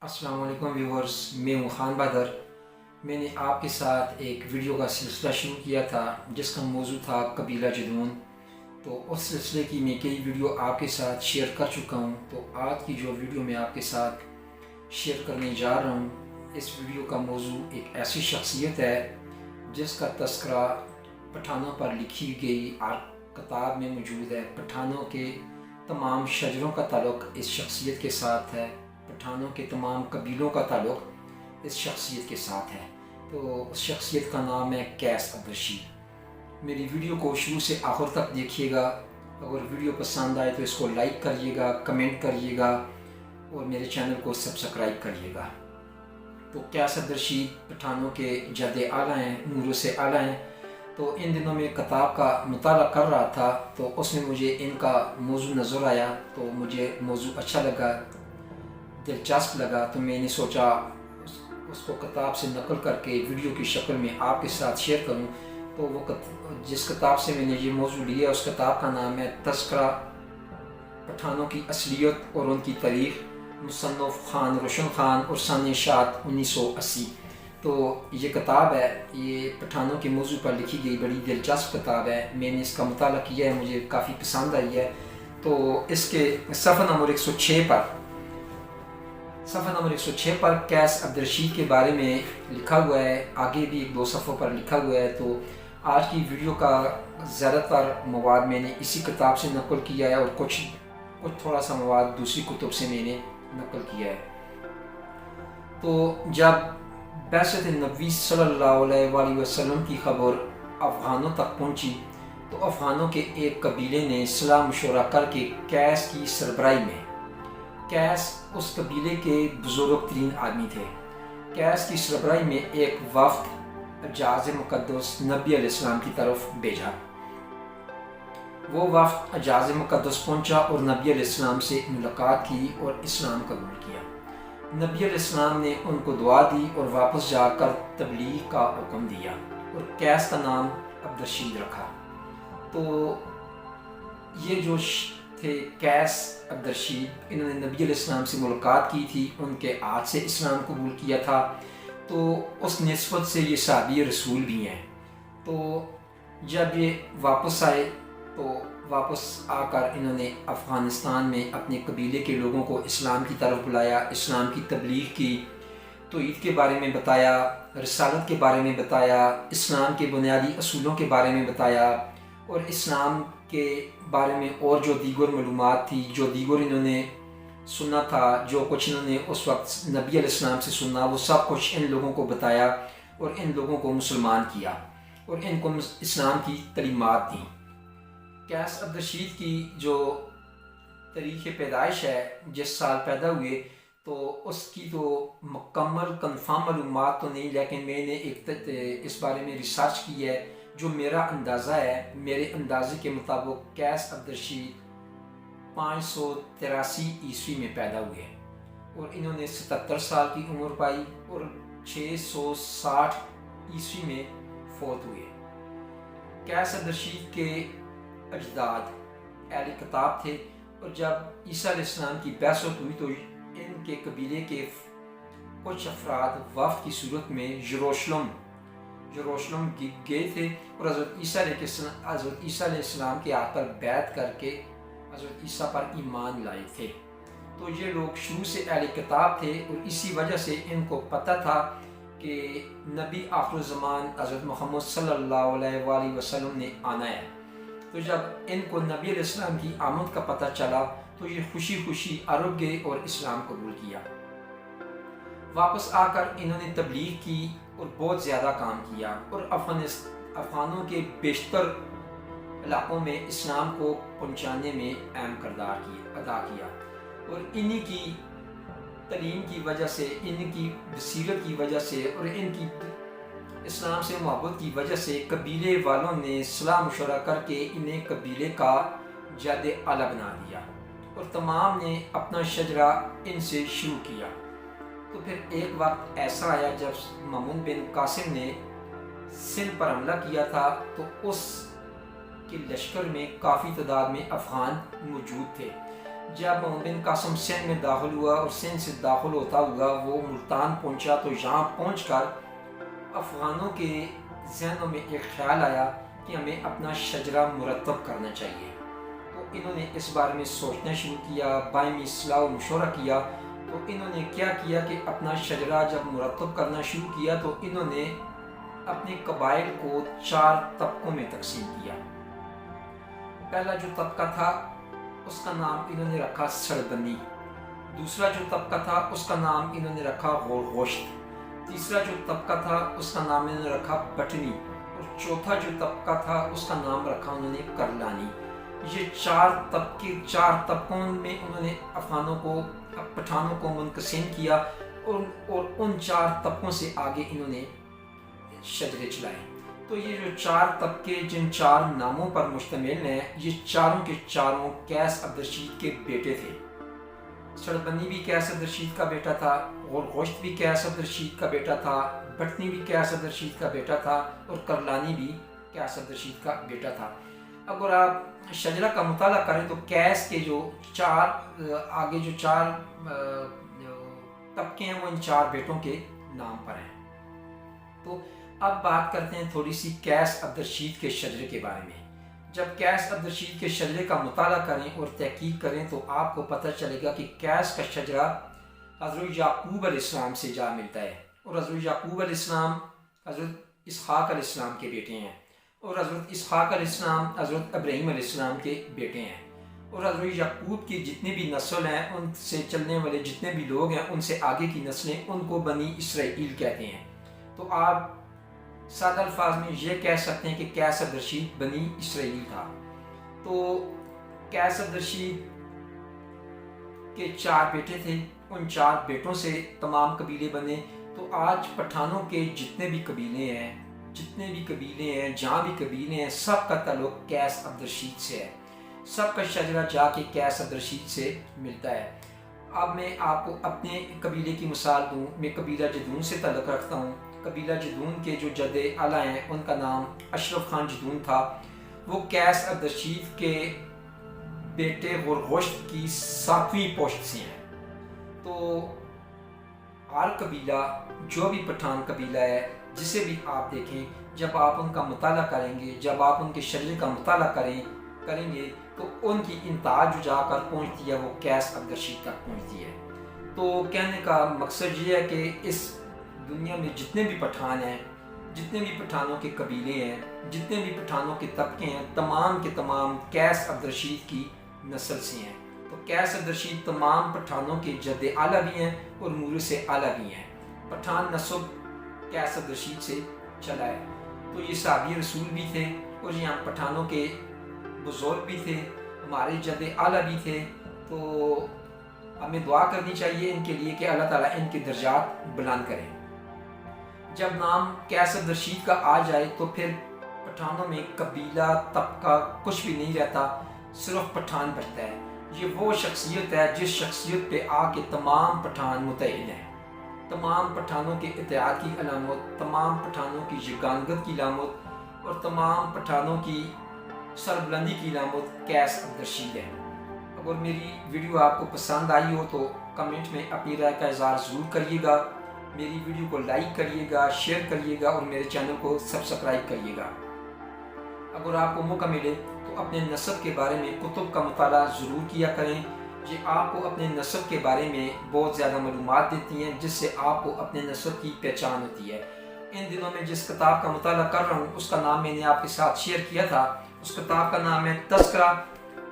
السلام علیکم ویورز، میں ہوں خان بہادر۔ میں نے آپ کے ساتھ ایک ویڈیو کا سلسلہ شروع کیا تھا جس کا موضوع تھا قبیلہ جدون۔ تو اس سلسلے کی میں کئی ویڈیو آپ کے ساتھ شیئر کر چکا ہوں۔ تو آج کی جو ویڈیو میں آپ کے ساتھ شیئر کرنے جا رہا ہوں، اس ویڈیو کا موضوع ایک ایسی شخصیت ہے جس کا تذکرہ پٹھانوں پر لکھی گئی کتاب میں موجود ہے۔ پٹھانوں کے تمام شجروں کا تعلق اس شخصیت کے ساتھ ہے، پٹھانوں کے تمام قبیلوں کا تعلق اس شخصیت کے ساتھ ہے۔ تو اس شخصیت کا نام ہے قیس عبدالرشید۔ میری ویڈیو کو شروع سے آخر تک دیکھیے گا۔ اگر ویڈیو پسند آئے تو اس کو لائک کریے گا، کمنٹ کریے گا اور میرے چینل کو سبسکرائب کریے گا۔ تو قیس عبدالرشید پٹھانوں کے جد اعلیٰ ہیں، نوروں سے اعلیٰ ہیں۔ تو ان دنوں میں کتاب کا مطالعہ کر رہا تھا تو اس میں مجھے ان کا موضوع نظر آیا، تو مجھے موضوع اچھا لگا، دلچسپ لگا۔ تو میں نے سوچا اس کو کتاب سے نقل کر کے ویڈیو کی شکل میں آپ کے ساتھ شیئر کروں۔ تو وہ جس کتاب سے میں نے یہ موضوع لیا، اس کتاب کا نام ہے تذکرہ پٹھانوں کی اصلیت اور ان کی تاریخ، مصنف خان روشن خان اور سن اشاعت 1980۔ تو یہ کتاب ہے، یہ پٹھانوں کے موضوع پر لکھی گئی بڑی دلچسپ کتاب ہے۔ میں نے اس کا مطالعہ کیا ہے، مجھے کافی پسند آئی ہے۔ تو اس کے صفحہ نمبر 106 پر قیس عبدالرشید کے بارے میں لکھا ہوا ہے۔ آگے بھی ایک دو صفحوں پر لکھا ہوا ہے۔ تو آج کی ویڈیو کا زیادہ تر مواد میں نے اسی کتاب سے نقل کیا ہے اور کچھ تھوڑا سا مواد دوسری کتب سے میں نے نقل کیا ہے۔ تو جب بعثت نبی صلی اللہ علیہ وآلہ وسلم کی خبر افغانوں تک پہنچی تو افغانوں کے ایک قبیلے نے صلاح مشورہ کر کے قیس کی سربراہی میں، قیس اس قبیلے کے بزرگ ترین آدمی تھے، قیس کی سربراہی میں ایک وفد حجاز مقدس نبی علیہ السلام کی طرف بھیجا۔ وہ وفد حجاز مقدس پہنچا اور نبی علیہ السلام سے ملاقات کی اور اسلام قبول کیا۔ نبی علیہ السلام نے ان کو دعا دی اور واپس جا کر تبلیغ کا حکم دیا اور قیس کا نام عبدالرشید رکھا۔ تو یہ جو تھے قیس عبدالرشید، انہوں نے نبی علیہ السلام سے ملاقات کی تھی، ان کے ہاتھ سے اسلام قبول کیا تھا۔ تو اس نسبت سے یہ صحابی رسول بھی ہیں۔ تو جب یہ واپس آئے تو واپس آ کر انہوں نے افغانستان میں اپنے قبیلے کے لوگوں کو اسلام کی طرف بلایا، اسلام کی تبلیغ کی، توحید کے بارے میں بتایا، رسالت کے بارے میں بتایا، اسلام کے بنیادی اصولوں کے بارے میں بتایا اور اسلام کے بارے میں اور جو دیگر معلومات تھی، جو دیگر انہوں نے سنا تھا، جو کچھ انہوں نے اس وقت نبی علیہ السلام سے سنا، وہ سب کچھ ان لوگوں کو بتایا اور ان لوگوں کو مسلمان کیا اور ان کو اسلام کی تعلیمات دیں۔ قیس عبدالرشید کی جو تاریخ پیدائش ہے، جس سال پیدا ہوئے، تو اس کی تو مکمل کنفرم معلومات تو نہیں، لیکن میں نے اس بارے میں ریسرچ کی ہے۔ جو میرا اندازہ ہے، میرے اندازے کے مطابق قیس عبدالرشید 583 عیسوی میں پیدا ہوئے اور انہوں نے 77 سال کی عمر پائی اور 660 عیسوی میں فوت ہوئے۔ قیس عبدالرشید کے اجداد اہل کتاب تھے اور جب عیسیٰ علیہ السلام کی بعثت ہوئی تو ان کے قبیلے کے کچھ افراد وفد کی صورت میں یروشلم گئے تھے اور حضرت عیسیٰ علیہ السلام کے ہاتھ پر بیعت کر کے حضرت عیسیٰ پر ایمان لائے تھے۔ تو یہ لوگ شروع سے اہل کتاب تھے اور اسی وجہ سے ان کو پتہ تھا کہ نبی آخر الزمان حضرت محمد صلی اللہ علیہ وآلہ وسلم نے آنا ہے۔ تو جب ان کو نبی علیہ السلام کی آمد کا پتہ چلا تو یہ خوشی عرب گئے اور اسلام قبول کیا۔ واپس آ کر انہوں نے تبلیغ کی اور بہت زیادہ کام کیا اور افغانوں کے بیشتر علاقوں میں اسلام کو پہنچانے میں اہم کردار ادا کیا اور انہی کی تعلیم کی وجہ سے، ان کی بصیرت کی وجہ سے اور ان کی اسلام سے محبت کی وجہ سے قبیلے والوں نے صلاح مشورہ کر کے انہیں قبیلے کا جد اعلیٰ بنا دیا اور تمام نے اپنا شجرہ ان سے شروع کیا۔ تو پھر ایک وقت ایسا آیا جب مامون بن قاسم نے سندھ پر حملہ کیا تھا تو اس کے لشکر میں کافی تعداد میں افغان موجود تھے، جب محمد بن قاسم سندھ میں داخل ہوا اور سندھ سے داخل ہوتا ہوا وہ ملتان پہنچا تو یہاں پہنچ کر افغانوں کے ذہنوں میں ایک خیال آیا کہ ہمیں اپنا شجرہ مرتب کرنا چاہیے۔ تو انہوں نے اس بارے میں سوچنا شروع کیا، باہمی اصلاح و مشورہ کیا۔ تو انہوں نے کیا کیا کہ اپنا شجرہ جب مرتب کرنا شروع کیا تو انہوں نے اپنے قبائل کو 4 طبقوں میں تقسیم کیا۔ پہلا جو طبقہ تھا اس کا نام انہوں نے رکھا سڑبنی، دوسرا جو طبقہ تھا اس کا نام انہوں نے رکھا غورگوشت، تیسرا جو طبقہ تھا اس کا نام انہوں نے رکھا بٹنی، اور چوتھا جو طبقہ تھا اس کا نام رکھا انہوں نے کرلانی۔ یہ 4 طبقوں میں انہوں نے افغانوں کو، پٹھانوں کو منقسم کیا اور ان 4 طبقوں سے آگے انہوں نے شجرے چلائے۔ تو یہ جو 4 طبقے جن 4 ناموں پر مشتمل ہیں، یہ چاروں کے چاروں قیس عبدالرشید کے بیٹے تھے۔ سڑبنی بھی قیس عبدالرشید کا بیٹا تھا، غورگوشت بھی قیس عبدالرشید کا بیٹا تھا، بٹنی بھی قیس عبدالرشید کا بیٹا تھا، اور کرلانی بھی قیس عبدالرشید کا بیٹا تھا۔ اگر آپ شجرہ کا مطالعہ کریں تو قیس کے جو 4 طبقے ہیں وہ ان 4 بیٹوں کے نام پر ہیں۔ تو اب بات کرتے ہیں تھوڑی سی قیس عبدالرشید کے شجرے کے بارے میں۔ جب قیس عبدالرشید کے شجرے کا مطالعہ کریں اور تحقیق کریں تو آپ کو پتہ چلے گا کہ قیس کا شجرہ حضرت یعقوب علیہ السلام سے جا ملتا ہے، اور حضرت یعقوب علیہ السلام حضرت اسحاق علیہ السلام کے بیٹے ہیں، اور حضرت اسحاق علیہ السلام حضرت ابراہیم علیہ السلام کے بیٹے ہیں، اور حضرت یعقوب کی جتنے بھی نسل ہیں ان سے چلنے والے جتنے بھی لوگ ہیں ان سے آگے کی نسلیں ان کو بنی اسرائیل کہتے ہیں۔ تو آپ سادہ الفاظ میں یہ کہہ سکتے ہیں کہ قیس عبدالرشید بنی اسرائیل تھا۔ تو قیس عبدالرشید کے 4 بیٹے تھے، ان 4 بیٹوں سے تمام قبیلے بنے۔ تو آج پٹھانوں کے جتنے بھی قبیلے ہیں، جہاں بھی قبیلے ہیں، سب کا تعلق قیس عبدالرشید سے ہے، سب کا شجرہ جا کے قیس عبدالرشید سے ملتا ہے۔ اب میں آپ کو اپنے قبیلے کی مثال دوں، میں قبیلہ جدون سے تعلق رکھتا ہوں۔ قبیلہ جدون کے جو جد اعلیٰ ہیں ان کا نام اشرف خان جدون تھا، وہ قیس عبدالرشید کے بیٹے غورگوشت کی 7ویں پشت سے ہیں۔ تو ہر قبیلہ، جو بھی پٹھان قبیلہ ہے، جسے بھی آپ دیکھیں، جب آپ ان کا مطالعہ کریں گے، جب آپ ان کے شجرے کا مطالعہ کریں گے تو ان کی انتہا جو جا کر پہنچتی ہے وہ قیس عبدالرشید تک پہنچتی ہے۔ تو کہنے کا مقصد یہ ہے کہ اس دنیا میں جتنے بھی پٹھان ہیں، جتنے بھی پٹھانوں کے قبیلے ہیں، جتنے بھی پٹھانوں کے طبقے ہیں، تمام کے تمام قیس عبدالرشید کی نسل سے ہیں۔ تو قیس عبدالرشید تمام پٹھانوں کے جد اعلیٰ بھی ہیں اور مورث اعلیٰ بھی ہیں۔ پٹھان نسب قیس عبدالرشید سے چلا ہے۔ تو یہ صحابی رسول بھی تھے اور یہاں پٹھانوں کے بزرگ بھی تھے، ہمارے جد اعلیٰ بھی تھے۔ تو ہمیں دعا کرنی چاہیے ان کے لیے کہ اللہ تعالیٰ ان کے درجات بلند کریں۔ جب نام قیس عبدالرشید کا آ جائے تو پھر پٹھانوں میں قبیلہ، طبقہ کچھ بھی نہیں رہتا، صرف پٹھان بچتا ہے۔ یہ وہ شخصیت ہے جس شخصیت پہ آ کے تمام پٹھان متحد ہیں۔ تمام پٹھانوں کے اتحاد کی علامت، تمام پٹھانوں کی یگانگت کی علامت اور تمام پٹھانوں کی سربلندی کی علامت قیس عبدالرشید ہے۔ اگر میری ویڈیو آپ کو پسند آئی ہو تو کمنٹ میں اپنی رائے کا اظہار ضرور کریے گا، میری ویڈیو کو لائک کریے گا، شیئر کریے گا اور میرے چینل کو سبسکرائب کریے گا۔ اگر آپ کو موقع ملے تو اپنے نسب کے بارے میں کتب کا مطالعہ ضرور کیا کریں، یہ آپ کو اپنے نسب کے بارے میں بہت زیادہ معلومات دیتی ہیں، جس سے آپ کو اپنے نسب کی پہچان ہوتی ہے۔ ان دنوں میں جس کتاب کا مطالعہ کر رہا ہوں اس کا نام میں نے آپ کے ساتھ شیئر کیا تھا، اس کتاب کا نام ہے تذکرہ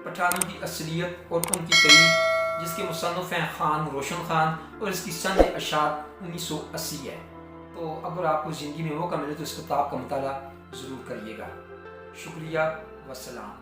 پٹھانوں کی اصلیت اور ان کی تاریخ، جس کے مصنف ہیں خان روشن خان، اور اس کی سن اشاعت 1980 ہے۔ تو اگر آپ کو زندگی میں موقع ملے تو اس کتاب کا مطالعہ ضرور کریے گا۔ شکریہ، والسلام۔